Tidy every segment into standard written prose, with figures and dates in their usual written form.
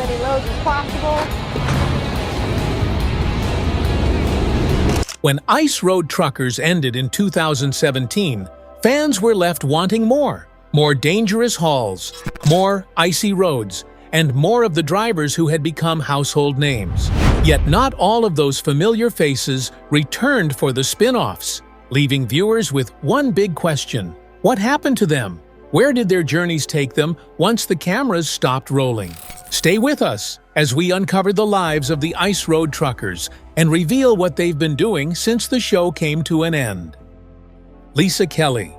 many loads as possible. When Ice Road Truckers ended in 2017, fans were left wanting more. More dangerous hauls, more icy roads, and more of the drivers who had become household names. Yet not all of those familiar faces returned for the spin-offs, leaving viewers with one big question. What happened to them? Where did their journeys take them once the cameras stopped rolling? Stay with us as we uncover the lives of the Ice Road Truckers and reveal what they've been doing since the show came to an end. Lisa Kelly.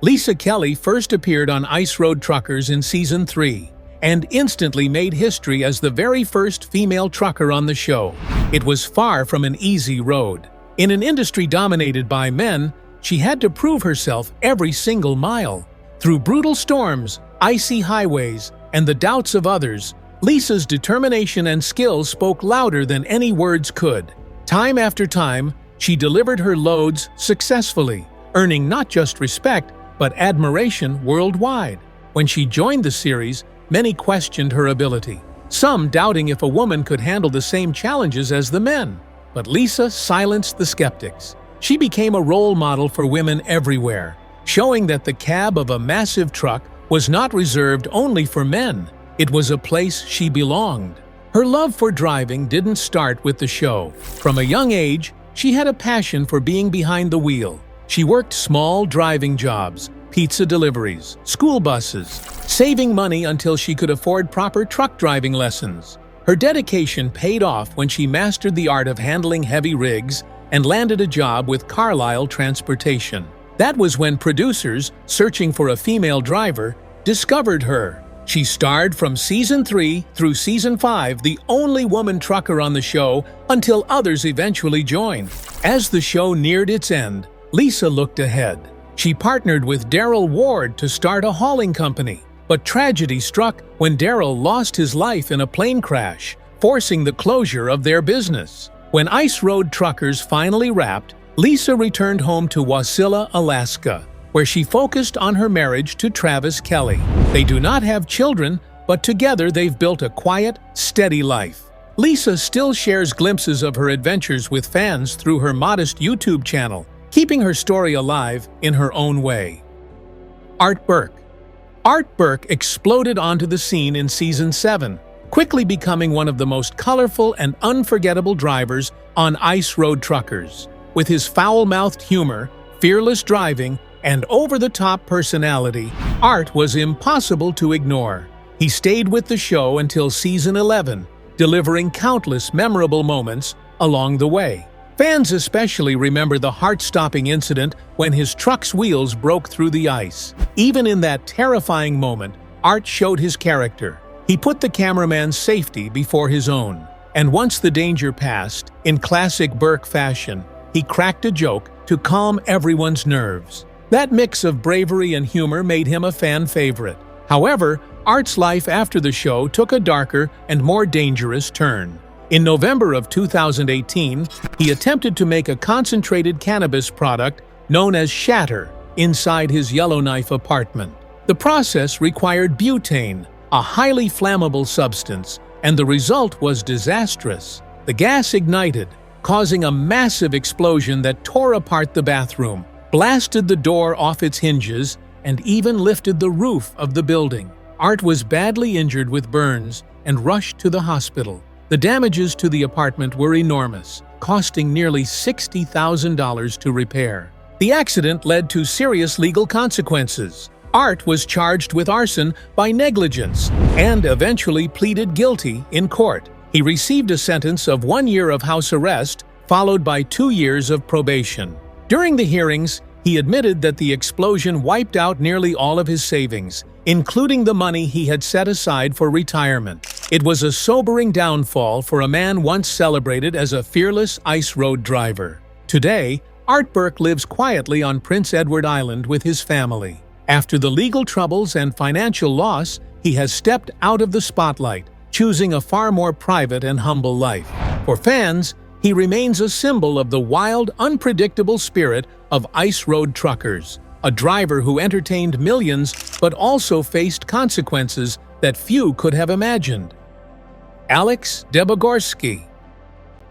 Lisa Kelly first appeared on Ice Road Truckers in Season 3 and instantly made history as the very first female trucker on the show. It was far from an easy road. In an industry dominated by men, she had to prove herself every single mile. Through brutal storms, icy highways, and the doubts of others, Lisa's determination and skills spoke louder than any words could. Time after time, she delivered her loads successfully, earning not just respect, but admiration worldwide. When she joined the series, many questioned her ability, some doubting if a woman could handle the same challenges as the men. But Lisa silenced the skeptics. She became a role model for women everywhere, showing that the cab of a massive truck was not reserved only for men. It was a place she belonged. Her love for driving didn't start with the show. From a young age, she had a passion for being behind the wheel. She worked small driving jobs, pizza deliveries, school buses, saving money until she could afford proper truck driving lessons. Her dedication paid off when she mastered the art of handling heavy rigs and landed a job with Carlisle Transportation. That was when producers, searching for a female driver, discovered her. She starred from Season 3 through Season 5, the only woman trucker on the show, until others eventually joined. As the show neared its end, Lisa looked ahead. She partnered with Daryl Ward to start a hauling company. But tragedy struck when Daryl lost his life in a plane crash, forcing the closure of their business. When Ice Road Truckers finally wrapped, Lisa returned home to Wasilla, Alaska, where she focused on her marriage to Travis Kelly. They do not have children, but together they've built a quiet, steady life. Lisa still shares glimpses of her adventures with fans through her modest YouTube channel, keeping her story alive in her own way. Art Burke. Art Burke exploded onto the scene in Season 7, quickly becoming one of the most colorful and unforgettable drivers on Ice Road Truckers. With his foul-mouthed humor, fearless driving, and over-the-top personality, Art was impossible to ignore. He stayed with the show until Season 11, delivering countless memorable moments along the way. Fans especially remember the heart-stopping incident when his truck's wheels broke through the ice. Even in that terrifying moment, Art showed his character. He put the cameraman's safety before his own. And once the danger passed, in classic Burke fashion, he cracked a joke to calm everyone's nerves. That mix of bravery and humor made him a fan favorite. However, Art's life after the show took a darker and more dangerous turn. In November of 2018, he attempted to make a concentrated cannabis product known as shatter inside his Yellowknife apartment. The process required butane, a highly flammable substance, and the result was disastrous. The gas ignited, causing a massive explosion that tore apart the bathroom, blasted the door off its hinges, and even lifted the roof of the building. Art was badly injured with burns and rushed to the hospital. The damages to the apartment were enormous, costing nearly $60,000 to repair. The accident led to serious legal consequences. Art was charged with arson by negligence and eventually pleaded guilty in court. He received a sentence of 1 year of house arrest, followed by 2 years of probation. During the hearings, he admitted that the explosion wiped out nearly all of his savings, including the money he had set aside for retirement. It was a sobering downfall for a man once celebrated as a fearless ice road driver. Today, Art Burke lives quietly on Prince Edward Island with his family. After the legal troubles and financial loss, he has stepped out of the spotlight, choosing a far more private and humble life. For fans, he remains a symbol of the wild, unpredictable spirit of Ice Road Truckers, a driver who entertained millions but also faced consequences that few could have imagined. Alex Debogorski.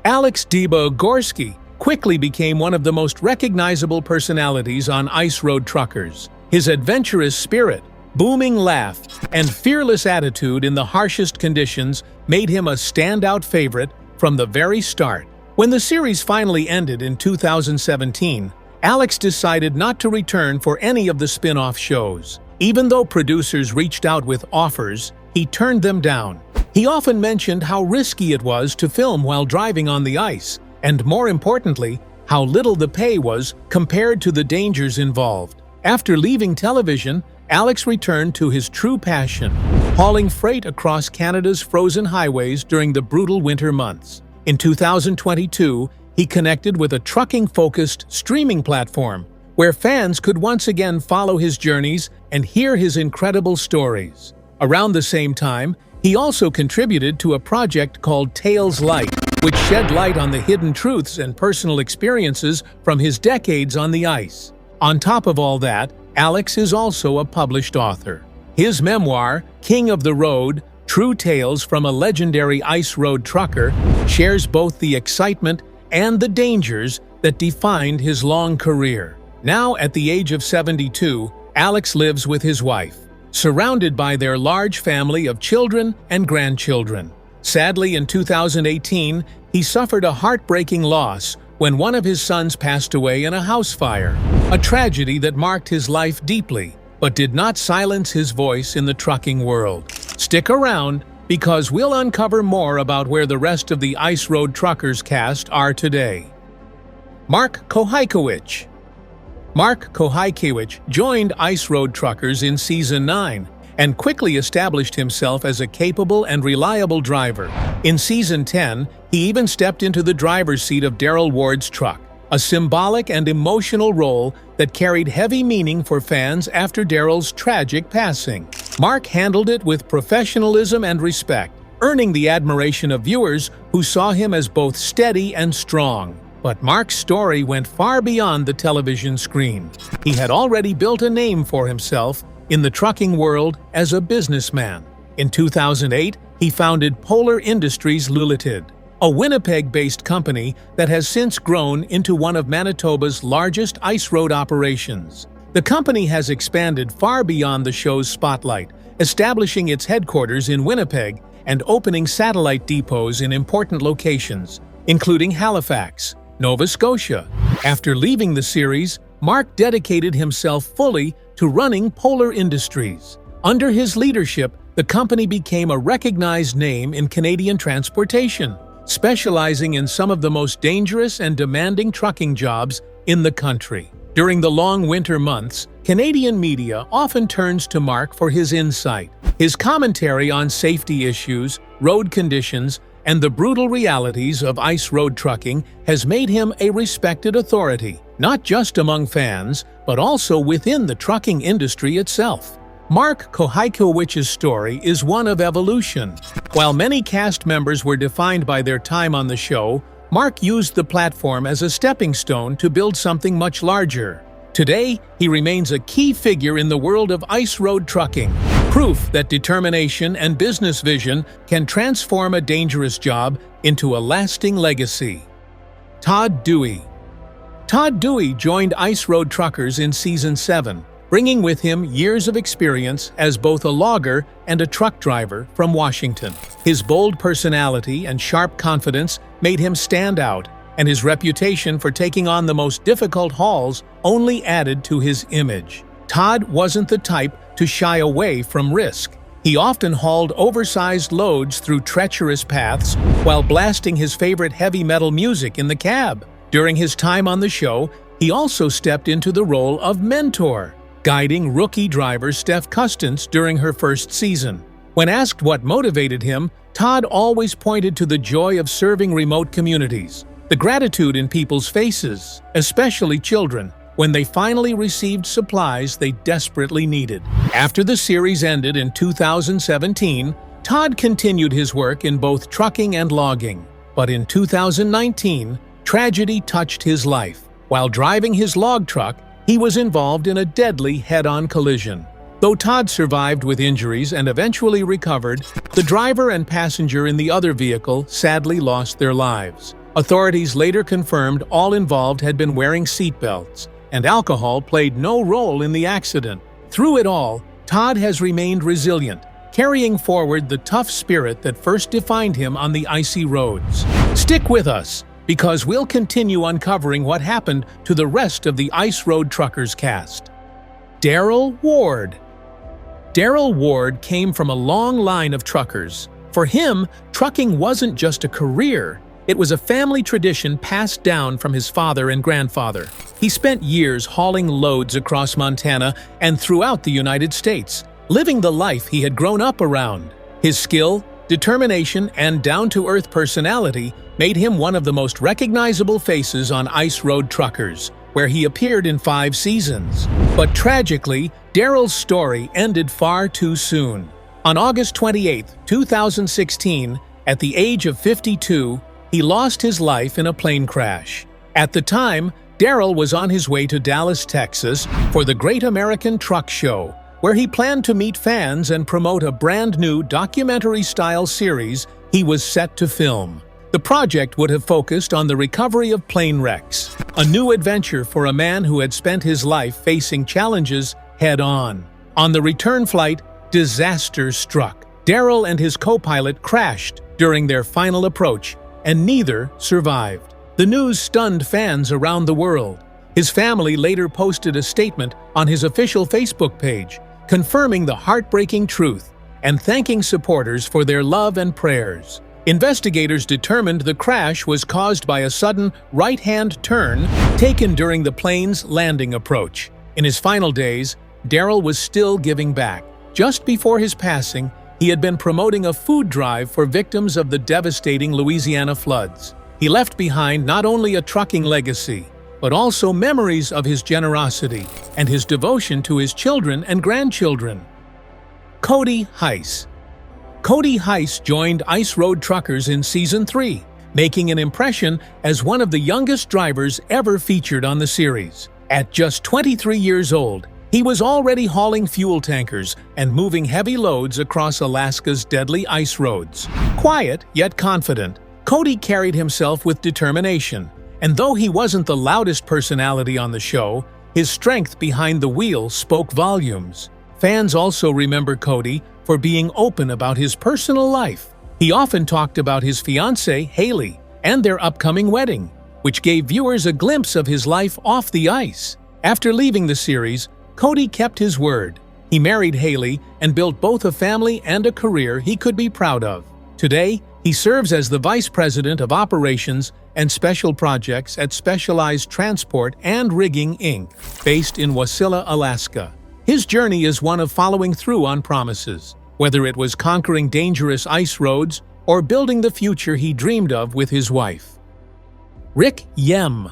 Alex Debogorski quickly became one of the most recognizable personalities on ice road truckers. His adventurous spirit, booming laugh, and fearless attitude in the harshest conditions made him a standout favorite from the very start. When the series finally ended in 2017, Alex decided not to return for any of the spin-off shows. Even though producers reached out with offers, he turned them down. He often mentioned how risky it was to film while driving on the ice, and more importantly, how little the pay was compared to the dangers involved. After leaving television, Alex returned to his true passion, hauling freight across Canada's frozen highways during the brutal winter months. In 2022, he connected with a trucking-focused streaming platform where fans could once again follow his journeys and hear his incredible stories. Around the same time, he also contributed to a project called Tales Light, which shed light on the hidden truths and personal experiences from his decades on the ice. On top of all that, Alex is also a published author. His memoir, King of the Road: True Tales from a Legendary Ice Road Trucker, shares both the excitement and the dangers that defined his long career. Now, at the age of 72, Alex lives with his wife, surrounded by their large family of children and grandchildren. Sadly, in 2018, he suffered a heartbreaking loss when one of his sons passed away in a house fire, a tragedy that marked his life deeply, but did not silence his voice in the trucking world. Stick around, because we'll uncover more about where the rest of the Ice Road Truckers cast are today. Mark Kohaykewych. Mark Kohaykewych joined Ice Road Truckers in Season 9 and quickly established himself as a capable and reliable driver. In Season 10, he even stepped into the driver's seat of Daryl Ward's truck, a symbolic and emotional role that carried heavy meaning for fans after Daryl's tragic passing. Mark handled it with professionalism and respect, earning the admiration of viewers who saw him as both steady and strong. But Mark's story went far beyond the television screen. He had already built a name for himself in the trucking world as a businessman. In 2008, he founded Polar Industries Limited, a Winnipeg-based company that has since grown into one of Manitoba's largest ice road operations. The company has expanded far beyond the show's spotlight, establishing its headquarters in Winnipeg and opening satellite depots in important locations, including Halifax, Nova Scotia. After leaving the series, Mark dedicated himself fully to running Polar Industries. Under his leadership, the company became a recognized name in Canadian transportation, specializing in some of the most dangerous and demanding trucking jobs in the country. During the long winter months, Canadian media often turns to Mark for his insight. His commentary on safety issues, road conditions, and the brutal realities of ice road trucking has made him a respected authority, not just among fans, but also within the trucking industry itself. Mark Kohaykewicz's story is one of evolution. While many cast members were defined by their time on the show, Mark used the platform as a stepping stone to build something much larger. Today, he remains a key figure in the world of ice road trucking, proof that determination and business vision can transform a dangerous job into a lasting legacy. Todd Dewey. Todd Dewey joined Ice Road Truckers in Season 7, bringing with him years of experience as both a logger and a truck driver from Washington. His bold personality and sharp confidence made him stand out, and his reputation for taking on the most difficult hauls only added to his image. Todd wasn't the type to shy away from risk. He often hauled oversized loads through treacherous paths while blasting his favorite heavy metal music in the cab. During his time on the show, he also stepped into the role of mentor, guiding rookie driver Steph Custance during her first season. When asked what motivated him, Todd always pointed to the joy of serving remote communities, the gratitude in people's faces, especially children, when they finally received supplies they desperately needed. After the series ended in 2017, Todd continued his work in both trucking and logging. But in 2019, tragedy touched his life. While driving his log truck, he was involved in a deadly head-on collision. Though Todd survived with injuries and eventually recovered, The driver and passenger in the other vehicle sadly lost their lives. Authorities later confirmed all involved had been wearing seatbelts, and alcohol played no role in the accident. Through it all, Todd has remained resilient, carrying forward the tough spirit that first defined him on the icy roads. Stick with us, because we'll continue uncovering what happened to the rest of the Ice Road Truckers cast. Daryl Ward. Daryl Ward came from a long line of truckers. For him, trucking wasn't just a career, it was a family tradition passed down from his father and grandfather. He spent years hauling loads across Montana and throughout the United States, living the life he had grown up around. His skill, determination, and down-to-earth personality made him one of the most recognizable faces on Ice Road Truckers, where he appeared in 5 seasons. But tragically, Daryl's story ended far too soon. On August 28, 2016, at the age of 52, he lost his life in a plane crash. At the time, Daryl was on his way to Dallas, Texas, for the Great American Truck Show, where he planned to meet fans and promote a brand-new documentary-style series he was set to film. The project would have focused on the recovery of plane wrecks, a new adventure for a man who had spent his life facing challenges head-on. On the return flight, disaster struck. Daryl and his co-pilot crashed during their final approach, and neither survived. The news stunned fans around the world. His family later posted a statement on his official Facebook page, confirming the heartbreaking truth and thanking supporters for their love and prayers. Investigators determined the crash was caused by a sudden right-hand turn taken during the plane's landing approach. In his final days, Daryl was still giving back. Just before his passing, he had been promoting a food drive for victims of the devastating Louisiana floods. He left behind not only a trucking legacy, but also memories of his generosity and his devotion to his children and grandchildren. Cody Heis. Cody Heis joined Ice Road Truckers in Season 3, making an impression as one of the youngest drivers ever featured on the series. At just 23 years old, he was already hauling fuel tankers and moving heavy loads across Alaska's deadly ice roads. Quiet yet confident, Cody carried himself with determination, and though he wasn't the loudest personality on the show, his strength behind the wheel spoke volumes. Fans also remember Cody for being open about his personal life. He often talked about his fiancée, Haley, and their upcoming wedding, which gave viewers a glimpse of his life off the ice. After leaving the series, Cody kept his word. He married Haley and built both a family and a career he could be proud of. Today, he serves as the Vice President of Operations and Special Projects at Specialized Transport and Rigging, Inc., based in Wasilla, Alaska. His journey is one of following through on promises, whether it was conquering dangerous ice roads or building the future he dreamed of with his wife. Yemm.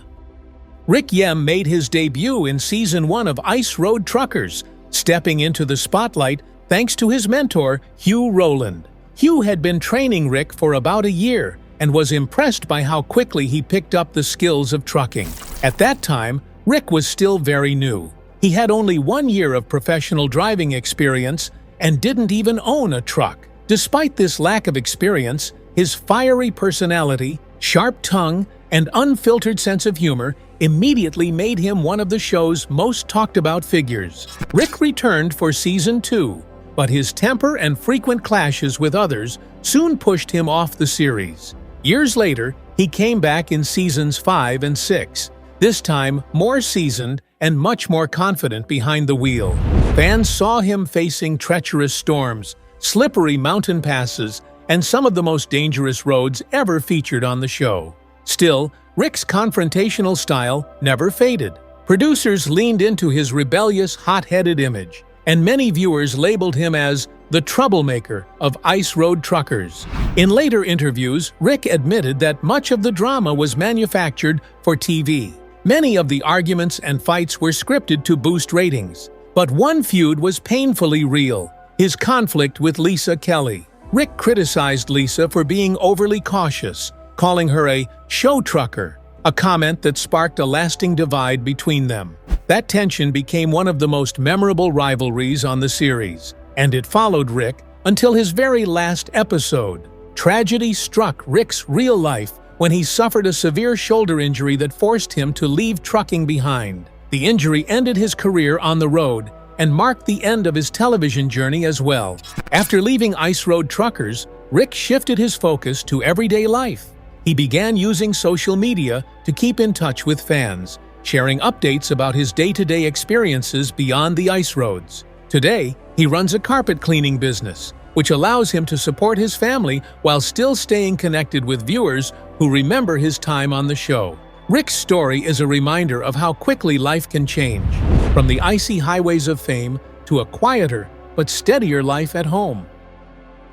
Yemm made his debut in Season 1 of Ice Road Truckers, stepping into the spotlight thanks to his mentor, Hugh Rowland. Hugh had been training Rick for about a year and was impressed by how quickly he picked up the skills of trucking. At that time, Rick was still very new. He had only 1 year of professional driving experience and didn't even own a truck. Despite this lack of experience, his fiery personality, sharp tongue, and unfiltered sense of humor immediately made him one of the show's most talked-about figures. Rick returned for Season 2, but his temper and frequent clashes with others soon pushed him off the series. Years later, he came back in Seasons 5 and 6, this time more seasoned and much more confident behind the wheel. Fans saw him facing treacherous storms, slippery mountain passes, and some of the most dangerous roads ever featured on the show. Still, Rick's confrontational style never faded. Producers leaned into his rebellious, hot-headed image, and many viewers labeled him as the troublemaker of Ice Road Truckers. In later interviews, Rick admitted that much of the drama was manufactured for TV. Many of the arguments and fights were scripted to boost ratings. But one feud was painfully real, his conflict with Lisa Kelly. Rick criticized Lisa for being overly cautious, calling her a show trucker, a comment that sparked a lasting divide between them. That tension became one of the most memorable rivalries on the series, and it followed Rick until his very last episode. Tragedy struck Rick's real life when he suffered a severe shoulder injury that forced him to leave trucking behind. The injury ended his career on the road and marked the end of his television journey as well. After leaving Ice Road Truckers, Rick shifted his focus to everyday life. He began using social media to keep in touch with fans, sharing updates about his day-to-day experiences beyond the ice roads. Today, he runs a carpet cleaning business, which allows him to support his family while still staying connected with viewers who remember his time on the show. Rick's story is a reminder of how quickly life can change, from the icy highways of fame to a quieter but steadier life at home.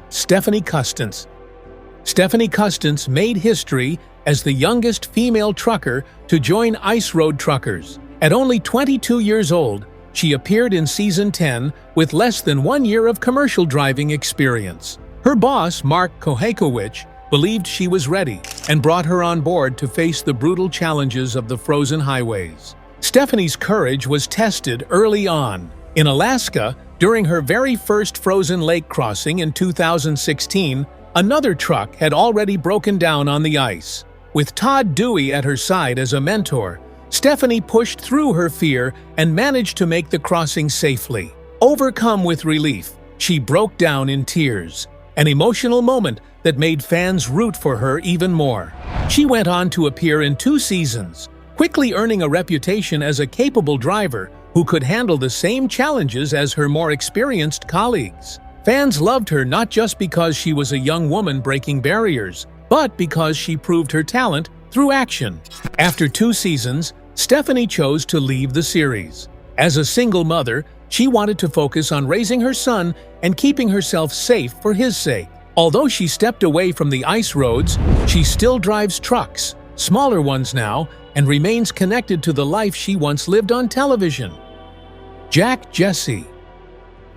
Stephanie Custance. Stephanie Custance made history as the youngest female trucker to join Ice Road Truckers. At only 22 years old, she appeared in Season 10 with less than 1 year of commercial driving experience. Her boss, Mark Kohaykewych, believed she was ready and brought her on board to face the brutal challenges of the frozen highways. Stephanie's courage was tested early on. In Alaska, during her very first frozen lake crossing in 2016, another truck had already broken down on the ice. With Todd Dewey at her side as a mentor, Stephanie pushed through her fear and managed to make the crossing safely. Overcome with relief, she broke down in tears, an emotional moment that made fans root for her even more. She went on to appear in 2 seasons, quickly earning a reputation as a capable driver who could handle the same challenges as her more experienced colleagues. Fans loved her not just because she was a young woman breaking barriers, but because she proved her talent through action. After 2 seasons, Stephanie chose to leave the series. As a single mother, she wanted to focus on raising her son and keeping herself safe for his sake. Although she stepped away from the ice roads, she still drives trucks, smaller ones now, and remains connected to the life she once lived on television. Jack Jesse.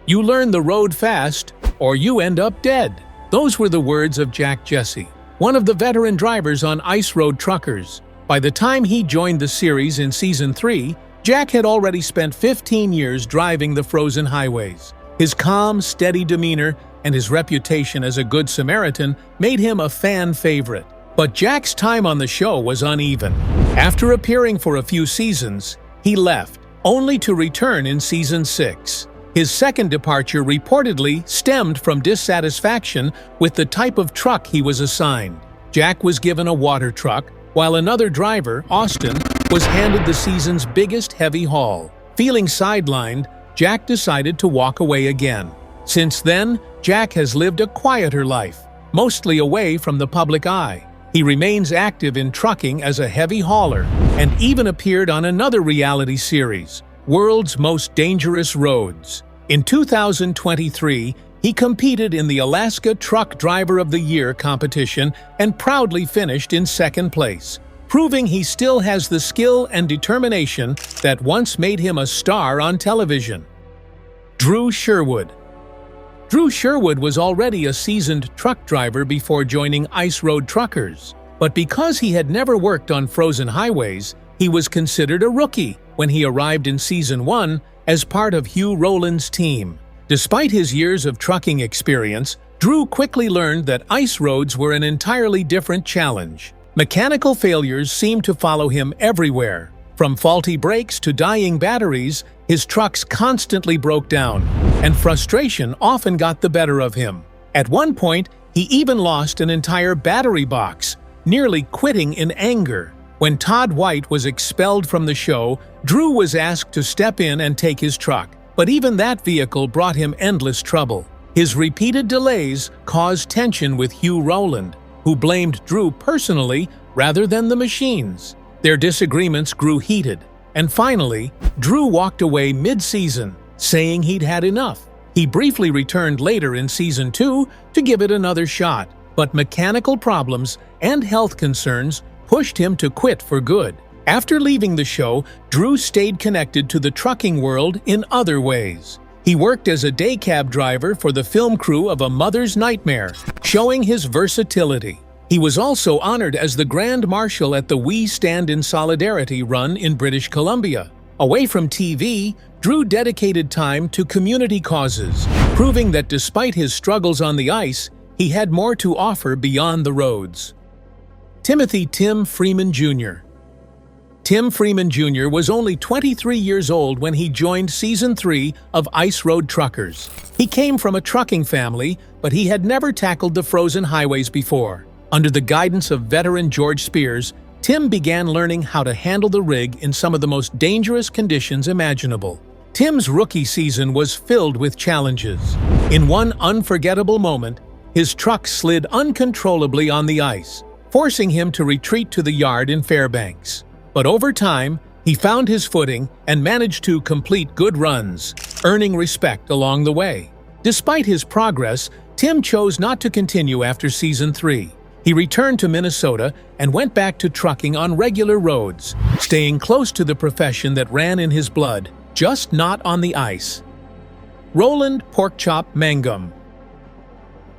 You learn the road fast, or you end up dead. Those were the words of Jack Jesse, one of the veteran drivers on Ice Road Truckers. By the time he joined the series in Season 3, Jack had already spent 15 years driving the frozen highways. His calm, steady demeanor and his reputation as a good Samaritan made him a fan favorite. But Jack's time on the show was uneven. After appearing for a few seasons, he left, only to return in Season 6. His second departure reportedly stemmed from dissatisfaction with the type of truck he was assigned. Jack was given a water truck, while another driver, Austin, was handed the season's biggest heavy haul. Feeling sidelined, Jack decided to walk away again. Since then, Jack has lived a quieter life, mostly away from the public eye. He remains active in trucking as a heavy hauler and even appeared on another reality series, World's Most Dangerous Roads. In 2023, he competed in the Alaska Truck Driver of the Year competition and proudly finished in 2nd place, proving he still has the skill and determination that once made him a star on television. Drew Sherwood. Drew Sherwood was already a seasoned truck driver before joining Ice Road Truckers, but because he had never worked on frozen highways, he was considered a rookie when he arrived in Season 1 as part of Hugh Rowland's team. Despite his years of trucking experience, Drew quickly learned that ice roads were an entirely different challenge. Mechanical failures seemed to follow him everywhere. From faulty brakes to dying batteries, his trucks constantly broke down, and frustration often got the better of him. At one point, he even lost an entire battery box, nearly quitting in anger. When Todd White was expelled from the show, Drew was asked to step in and take his truck, but even that vehicle brought him endless trouble. His repeated delays caused tension with Hugh Rowland, who blamed Drew personally rather than the machines. Their disagreements grew heated, and finally, Drew walked away mid-season, saying he'd had enough. He briefly returned later in Season 2 to give it another shot, but mechanical problems and health concerns pushed him to quit for good. After leaving the show, Drew stayed connected to the trucking world in other ways. He worked as a day cab driver for the film crew of A Mother's Nightmare, showing his versatility. He was also honored as the Grand Marshal at the We Stand in Solidarity run in British Columbia, Away from TV, Drew dedicated time to community causes, proving that despite his struggles on the ice, he had more to offer beyond the roads. Timothy "Tim" Freeman Jr. Tim Freeman Jr. was only 23 years old when he joined Season 3 of Ice Road Truckers. He came from a trucking family, but he had never tackled the frozen highways before. Under the guidance of veteran George Spears, Tim began learning how to handle the rig in some of the most dangerous conditions imaginable. Tim's rookie season was filled with challenges. In one unforgettable moment, his truck slid uncontrollably on the ice, forcing him to retreat to the yard in Fairbanks. But over time, he found his footing and managed to complete good runs, earning respect along the way. Despite his progress, Tim chose not to continue after Season 3. He returned to Minnesota and went back to trucking on regular roads, staying close to the profession that ran in his blood, just not on the ice. Roland "Porkchop" Mangum.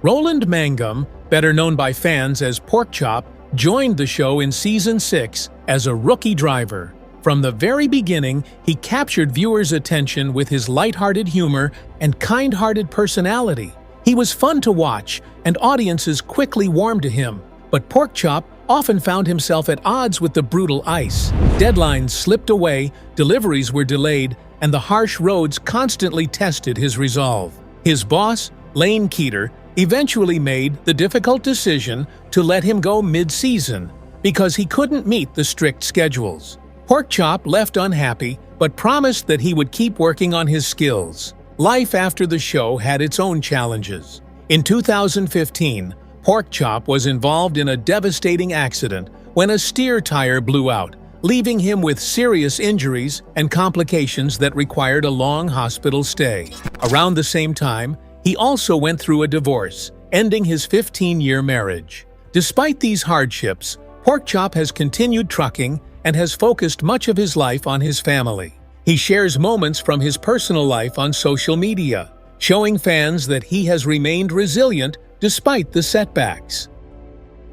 Roland Mangum, better known by fans as Porkchop, joined the show in Season 6 as a rookie driver. From the very beginning, he captured viewers' attention with his lighthearted humor and kind-hearted personality. He was fun to watch, and audiences quickly warmed to him. But Porkchop often found himself at odds with the brutal ice. Deadlines slipped away, deliveries were delayed, and the harsh roads constantly tested his resolve. His boss, Lane Keeter, eventually made the difficult decision to let him go mid-season because he couldn't meet the strict schedules. Porkchop left unhappy, but promised that he would keep working on his skills. Life after the show had its own challenges. In 2015, Porkchop was involved in a devastating accident when a steer tire blew out, leaving him with serious injuries and complications that required a long hospital stay. Around the same time, he also went through a divorce, ending his 15-year marriage. Despite these hardships, Porkchop has continued trucking and has focused much of his life on his family. He shares moments from his personal life on social media, showing fans that he has remained resilient despite the setbacks.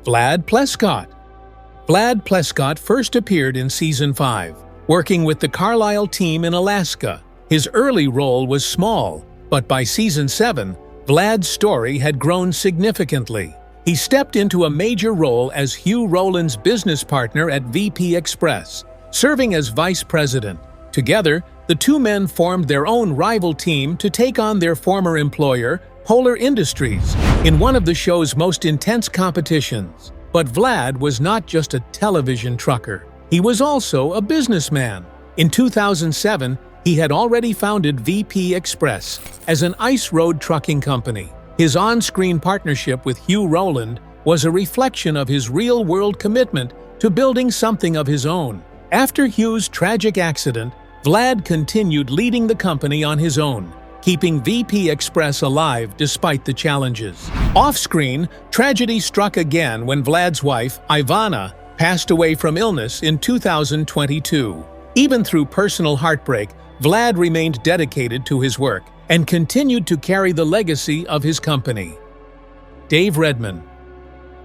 Vlad Pleskot. Vlad Pleskot first appeared in Season 5, working with the Carlisle team in Alaska. His early role was small, but by Season 7, Vlad's story had grown significantly. He stepped into a major role as Hugh Rowland's business partner at VP Express, serving as vice president. Together, the two men formed their own rival team to take on their former employer, Polar Industries, in one of the show's most intense competitions. But Vlad was not just a television trucker. He was also a businessman. In 2007, he had already founded VP Express as an ice road trucking company. His on-screen partnership with Hugh Rowland was a reflection of his real-world commitment to building something of his own. After Hugh's tragic accident, Vlad continued leading the company on his own, keeping VP Express alive despite the challenges. Off-screen, tragedy struck again when Vlad's wife, Ivana, passed away from illness in 2022. Even through personal heartbreak, Vlad remained dedicated to his work and continued to carry the legacy of his company. Dave Redmond.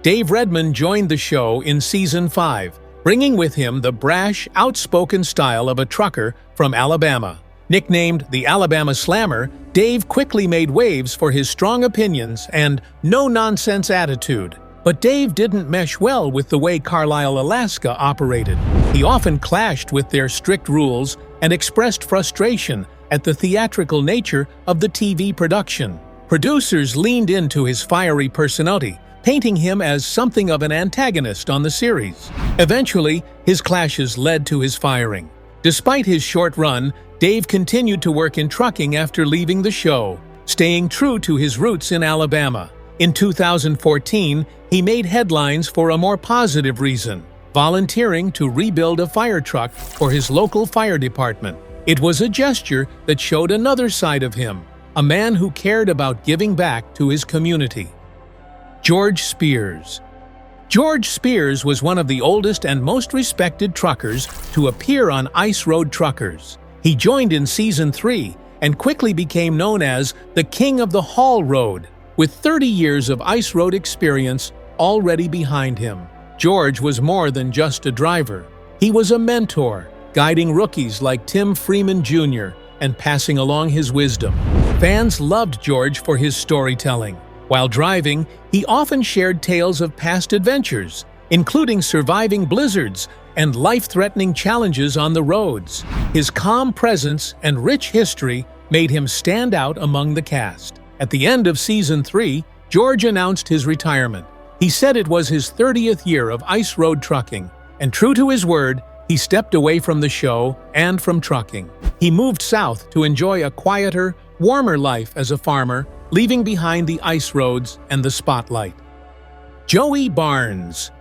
Dave Redmond joined the show in Season 5, bringing with him the brash, outspoken style of a trucker from Alabama. Nicknamed the Alabama Slammer, Dave quickly made waves for his strong opinions and no-nonsense attitude. But Dave didn't mesh well with the way Carlisle, Alaska operated. He often clashed with their strict rules and expressed frustration at the theatrical nature of the TV production. Producers leaned into his fiery personality, painting him as something of an antagonist on the series. Eventually, his clashes led to his firing. Despite his short run, Dave continued to work in trucking after leaving the show, staying true to his roots in Alabama. In 2014, he made headlines for a more positive reason, volunteering to rebuild a fire truck for his local fire department. It was a gesture that showed another side of him, a man who cared about giving back to his community. George Spears. George Spears was one of the oldest and most respected truckers to appear on Ice Road Truckers. He joined in Season 3 and quickly became known as the King of the Haul Road. With 30 years of ice road experience already behind him, George was more than just a driver. He was a mentor, guiding rookies like Freeman Jr. and passing along his wisdom. Fans loved George for his storytelling. While driving, he often shared tales of past adventures, including surviving blizzards and life-threatening challenges on the roads. His calm presence and rich history made him stand out among the cast. At the end of Season 3, George announced his retirement. He said it was his 30th year of ice road trucking, and true to his word, he stepped away from the show and from trucking. He moved south to enjoy a quieter, warmer life as a farmer, leaving behind the ice roads and the spotlight. Joey Barnes.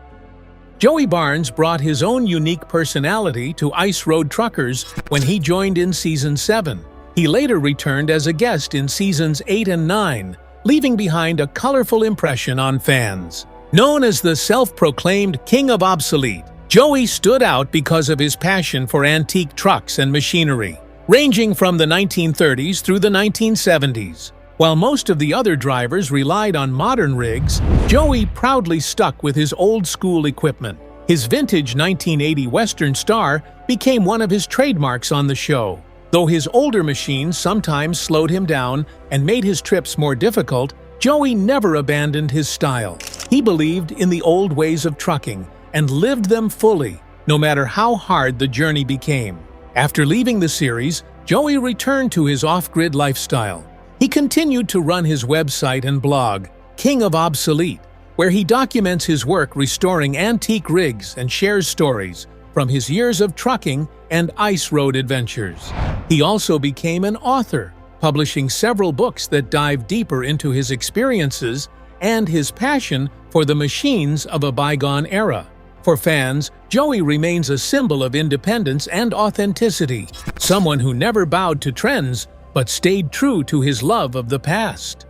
Joey Barnes brought his own unique personality to ice road truckers when he joined in Season 7. He later returned as a guest in Seasons 8 and 9, leaving behind a colorful impression on fans. Known as the self-proclaimed King of Obsolete, Joey stood out because of his passion for antique trucks and machinery, ranging from the 1930s through the 1970s. While most of the other drivers relied on modern rigs, Joey proudly stuck with his old-school equipment. His vintage 1980 Western Star became one of his trademarks on the show. Though his older machines sometimes slowed him down and made his trips more difficult, Joey never abandoned his style. He believed in the old ways of trucking and lived them fully, no matter how hard the journey became. After leaving the series, Joey returned to his off-grid lifestyle. He continued to run his website and blog, King of Obsolete, where he documents his work restoring antique rigs and shares stories from his years of trucking and ice road adventures. He also became an author, publishing several books that dive deeper into his experiences and his passion for the machines of a bygone era. For fans, Joey remains a symbol of independence and authenticity, someone who never bowed to trends but stayed true to his love of the past.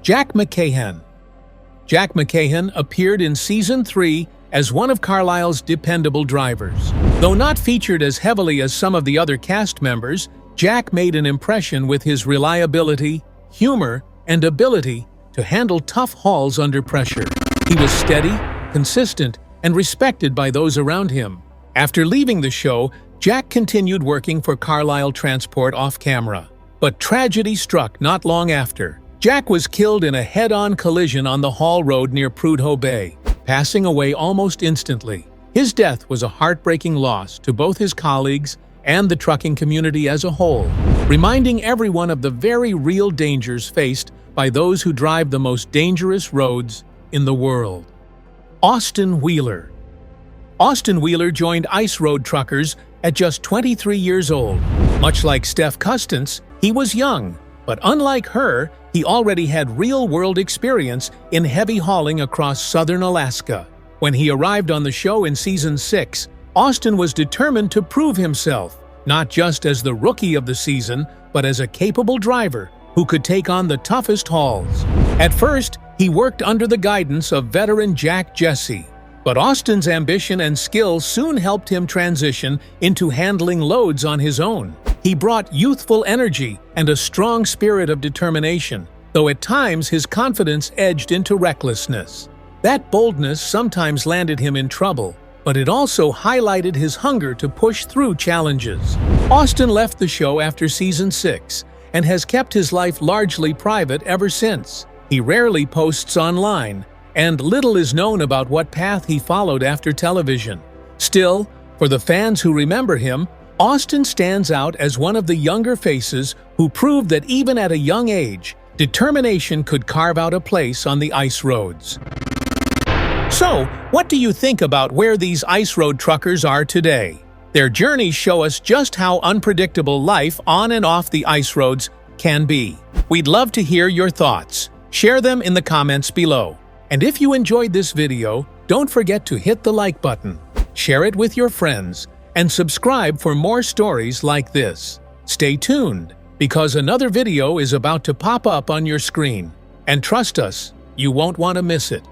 Jack McKahan. Jack McKahan appeared in Season 3 as one of Carlisle's dependable drivers. Though not featured as heavily as some of the other cast members, Jack made an impression with his reliability, humor, and ability to handle tough hauls under pressure. He was steady, consistent, and respected by those around him. After leaving the show, Jack continued working for Carlisle Transport off-camera. But tragedy struck not long after. Jack was killed in a head-on collision on the Hall Road near Prudhoe Bay, passing away almost instantly. His death was a heartbreaking loss to both his colleagues and the trucking community as a whole, reminding everyone of the very real dangers faced by those who drive the most dangerous roads in the world. Austin Wheeler. Austin Wheeler joined ice road truckers at just 23 years old. Much like Steph Custance, he was young, but unlike her, he already had real-world experience in heavy hauling across southern Alaska. When he arrived on the show in Season 6, Austin was determined to prove himself, not just as the rookie of the season, but as a capable driver who could take on the toughest hauls. At first, he worked under the guidance of veteran Jack Jesse, but Austin's ambition and skill soon helped him transition into handling loads on his own. He brought youthful energy and a strong spirit of determination, though at times his confidence edged into recklessness. That boldness sometimes landed him in trouble, but it also highlighted his hunger to push through challenges. Austin left the show after Season 6 and has kept his life largely private ever since. He rarely posts online, and little is known about what path he followed after television. Still, for the fans who remember him, Austin stands out as one of the younger faces who proved that even at a young age, determination could carve out a place on the ice roads. So, what do you think about where these ice road truckers are today? Their journeys show us just how unpredictable life on and off the ice roads can be. We'd love to hear your thoughts. Share them in the comments below. And if you enjoyed this video, don't forget to hit the like button, share it with your friends, and subscribe for more stories like this. Stay tuned, because another video is about to pop up on your screen. And trust us, you won't want to miss it.